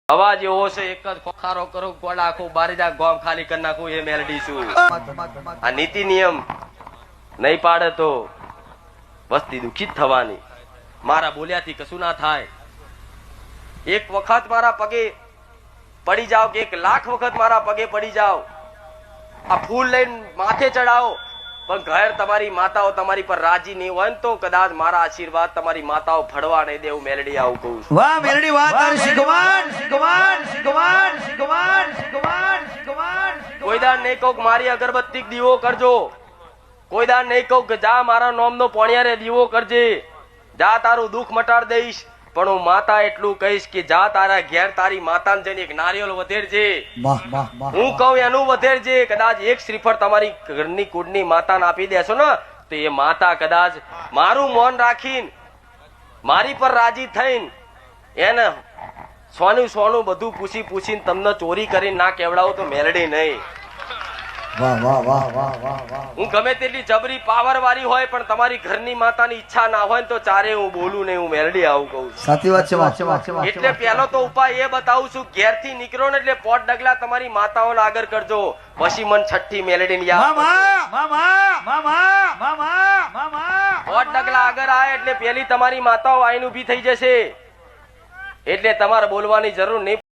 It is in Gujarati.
અવાજ એવો છે એક જ ખોખારો કરો ગોળ આખું બારી જા ગોમ ખાલી કરી નાખું એ મેલડી છું આ નીતિ નિયમ નહીં પાડે તો વસ્તી દુખિત થવાની મારા બોલ્યાથી કશું ના થાય એક વખત મારા પગે પડી જાઓ કે 1 લાખ વખત મારા પગે પડી જાઓ આ ફૂલ લઈને માથે ચડાવો પણ ઘર તમારી માતાઓ તમારી પર રાજી નહીં હોય ને તો કદાચ મારા આશીર્વાદ તમારી માતાઓ ફળવા નહીં દે એવું મેલડી આવું કહું છું વાહ મેલડી વાહ તારી શિકવાન શિકવાન શિકવાન શિકવાન શિકવાન શિકવાન કોઈ દાન નહીં કહું મારી અગરબત્તી દીવો કરજો કોઈ દાન નહીં કહું કે જા મારા નોમનો પોણિયારે દીવો કરજે જા તારું દુઃખ મટાડ દઈશ પણ હું માતા એટલું કહીશ કે જા તારા ઘેર તારી માતાને જઈને એક નારિયેળ વધેરજે હું કહું એનું વધેરજે કદાચ એક શ્રીફળ તમારી ઘરની કુળની માતાને આપી દેશો ને તો એ માતા કદાચ મારું મૌન રાખીને મારી પર રાજી થઈને એને સોનું સોનું બધું પૂછીને તમને ચોરી કરીને ના કેવડાવું તો મેલડી નહીં વાહ વાહ વાહ વાહ વાહ વાહ હું ગમે તેટલી જબરી પાવર વાળી હોય પણ તમારી ઘરની માતાની ઈચ્છા ના હોય તો ચારે હું બોલું નહીં હું મેલડી આવું કહું છું સાચી વાત છે એટલે પહેલો તો ઉપાય એ બતાવું છું ઘેરથી નીકળો ને એટલે પોટ ડગલા તમારી માતાઓને આગળ કરજો પછી મન છઠ્ઠી મેલડીને યાદ પોટ ડગલા આગળ આવે એટલે પેલી તમારી માતાઓ આઈને ઊભી થઈ જશે એટલે તમારે બોલવાની જરૂર નહીં